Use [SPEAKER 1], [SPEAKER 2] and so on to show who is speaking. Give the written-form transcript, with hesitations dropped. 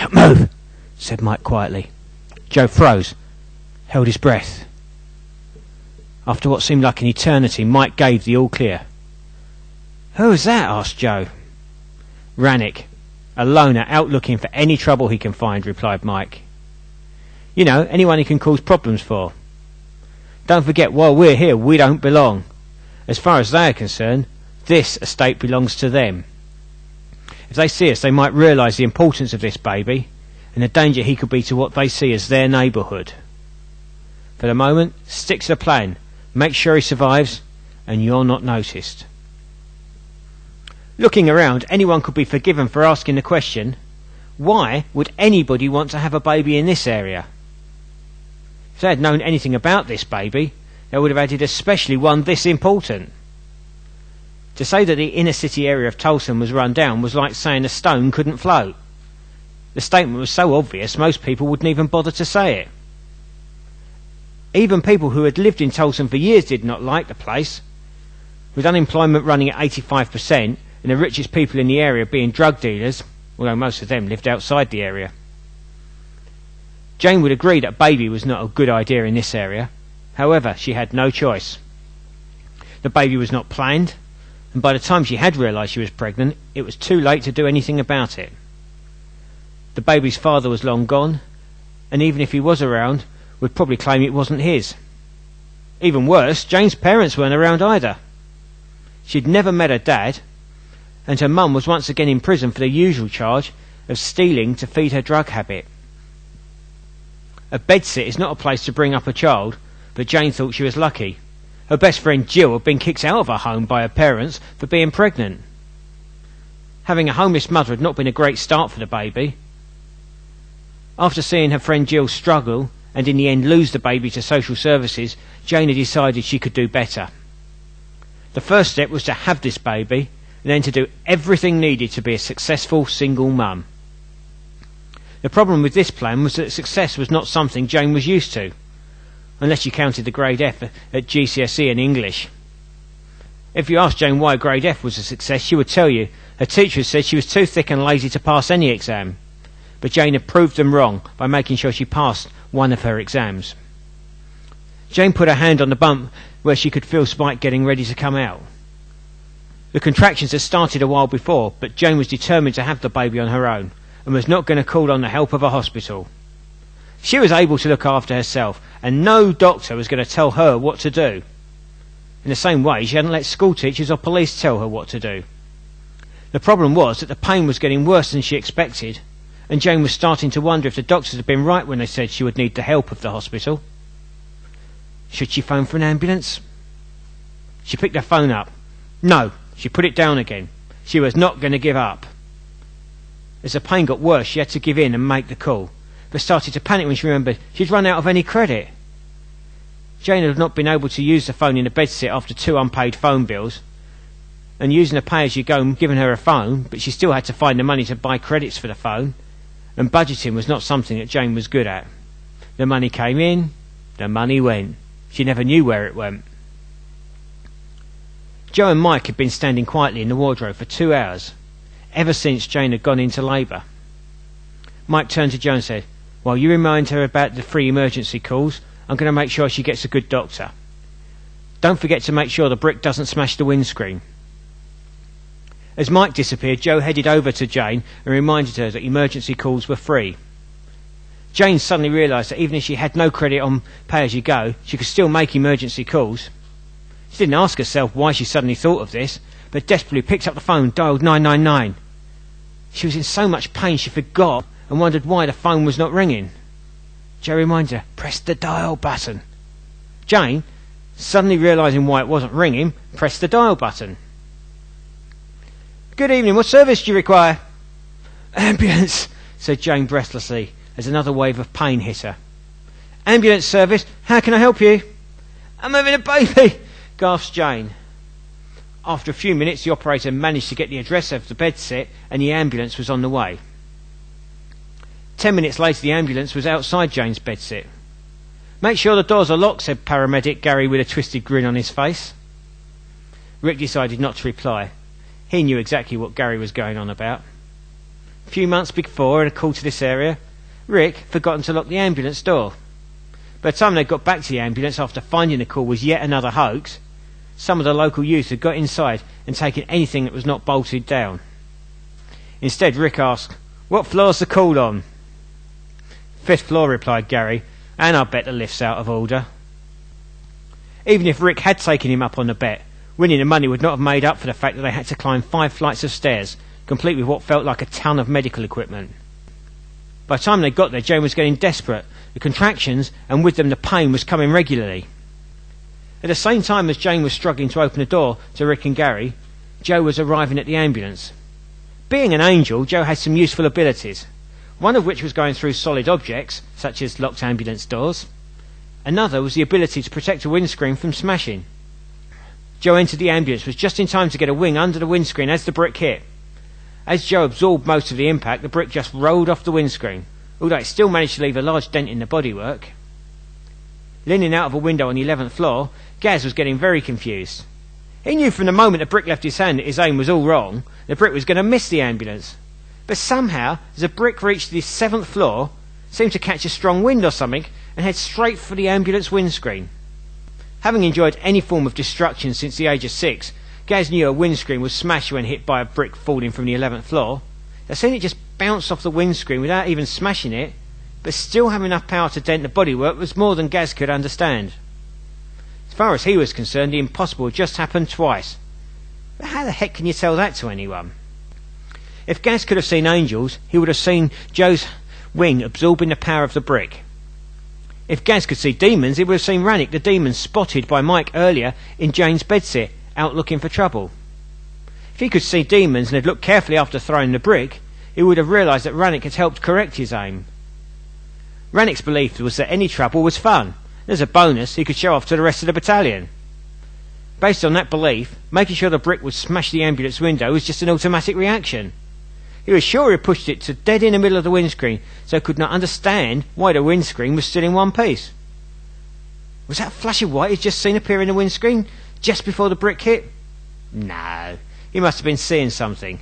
[SPEAKER 1] "Don't move," said Mike quietly. Joe froze, held his breath. After what seemed like an eternity, Mike gave the all clear. "Who was that?" asked Joe. "Rannick, a loner out looking for any trouble he can find," replied Mike. "You know, anyone he can cause problems for. Don't forget, while we're here, we don't belong. As far as they are concerned, this estate belongs to them. If they see us, they might realise the importance of this baby and the danger he could be to what they see as their neighbourhood. For the moment, stick to the plan, make sure he survives, and you're not noticed." Looking around, anyone could be forgiven for asking the question, why would anybody want to have a baby in this area? If they had known anything about this baby, they would have added especially one this important. To say that the inner city area of Tulsa was run down was like saying a stone couldn't float. The statement was so obvious most people wouldn't even bother to say it. Even people who had lived in Tulsa for years did not like the place. With unemployment running at 85% and the richest people in the area being drug dealers, although most of them lived outside the area. Jane would agree that a baby was not a good idea in this area. However, she had no choice. The baby was not planned, and by the time she had realised she was pregnant, it was too late to do anything about it. The baby's father was long gone, and even if he was around, would probably claim it wasn't his. Even worse, Jane's parents weren't around either. She'd never met her dad, and her mum was once again in prison for the usual charge of stealing to feed her drug habit. A bedsit is not a place to bring up a child, but Jane thought she was lucky. Her best friend Jill had been kicked out of her home by her parents for being pregnant. Having a homeless mother had not been a great start for the baby. After seeing her friend Jill struggle and in the end lose the baby to social services, Jane had decided she could do better. The first step was to have this baby and then to do everything needed to be a successful single mum. The problem with this plan was that success was not something Jane was used to, unless you counted the grade F at GCSE in English. If you asked Jane why grade F was a success, she would tell you her teacher said she was too thick and lazy to pass any exam, but Jane had proved them wrong by making sure she passed one of her exams. Jane put her hand on the bump where she could feel Spike getting ready to come out. The contractions had started a while before, but Jane was determined to have the baby on her own and was not going to call on the help of a hospital. She was able to look after herself, and no doctor was going to tell her what to do. In the same way, she hadn't let school teachers or police tell her what to do. The problem was that the pain was getting worse than she expected, and Jane was starting to wonder if the doctors had been right when they said she would need the help of the hospital. Should she phone for an ambulance? She picked her phone up. No, she put it down again. She was not going to give up. As the pain got worse, she had to give in and make the call, but started to panic when she remembered she'd run out of any credit. Jane had not been able to use the phone in the bedsit after 2 unpaid phone bills, and using a pay-as-you-go and giving her a phone, but she still had to find the money to buy credits for the phone, and budgeting was not something that Jane was good at. The money came in, the money went. She never knew where it went. Joe and Mike had been standing quietly in the wardrobe for 2 hours, ever since Jane had gone into labour. Mike turned to Joe and said, "While you remind her about the 3 emergency calls, I'm going to make sure she gets a good doctor. Don't forget to make sure the brick doesn't smash the windscreen." As Mike disappeared, Joe headed over to Jane and reminded her that emergency calls were free. Jane suddenly realised that even if she had no credit on pay-as-you-go, she could still make emergency calls. She didn't ask herself why she suddenly thought of this, but desperately picked up the phone and dialed 999. She was in so much pain she forgot and wondered why the phone was not ringing. Joe reminded her, "Press the dial button." Jane, suddenly realising why it wasn't ringing, pressed the dial button. "Good evening, what service do you require?" "Ambulance," said Jane breathlessly, as another wave of pain hit her. "Ambulance service, how can I help you?" "I'm having a baby," gasped Jane. After a few minutes, the operator managed to get the address of the bedsit, and the ambulance was on the way. 10 minutes later, the ambulance was outside Jane's bedsit. "Make sure the doors are locked," said paramedic Gary with a twisted grin on his face. Rick decided not to reply. He knew exactly what Gary was going on about. A few months before, in a call to this area, Rick had forgotten to lock the ambulance door. By the time they got back to the ambulance after finding the call was yet another hoax, some of the local youth had got inside and taken anything that was not bolted down. Instead, Rick asked, "What floor's the call on?" "5th floor," replied Gary, "and I bet the lift's out of order." Even if Rick had taken him up on the bet, winning the money would not have made up for the fact that they had to climb 5 flights of stairs, complete with what felt like a ton of medical equipment. By the time they got there, Jane was getting desperate. The contractions, and with them the pain, was coming regularly. At the same time as Jane was struggling to open the door to Rick and Gary, Joe was arriving at the ambulance. Being an angel, Joe had some useful abilities, one of which was going through solid objects, such as locked ambulance doors. Another was the ability to protect a windscreen from smashing. Joe entered the ambulance was just in time to get a wing under the windscreen as the brick hit. As Joe absorbed most of the impact, the brick just rolled off the windscreen, although it still managed to leave a large dent in the bodywork. Leaning out of a window on the 11th floor, Gaz was getting very confused. He knew from the moment the brick left his hand that his aim was all wrong. The brick was going to miss the ambulance. But somehow, as the brick reached the 7th floor, it seemed to catch a strong wind or something and head straight for the ambulance windscreen. Having enjoyed any form of destruction since the age of 6, Gaz knew a windscreen was smashed when hit by a brick falling from the 11th floor. They'd seen it just bounce off the windscreen without even smashing it, but still having enough power to dent the bodywork was more than Gaz could understand. As far as he was concerned, the impossible had just happened twice. But how the heck can you tell that to anyone? If Gaz could have seen angels, he would have seen Joe's wing absorbing the power of the brick. If Gaz could see demons, he would have seen Rannick the demon spotted by Mike earlier in Jane's bedsit, out looking for trouble. If he could see demons and had looked carefully after throwing the brick, he would have realised that Rannick had helped correct his aim. Rannick's belief was that any trouble was fun. As a bonus, he could show off to the rest of the battalion. Based on that belief, making sure the brick would smash the ambulance window was just an automatic reaction. He was sure he pushed it to dead in the middle of the windscreen, so could not understand why the windscreen was still in one piece. Was that flash of white he'd just seen appear in the windscreen just before the brick hit? No, he must have been seeing something.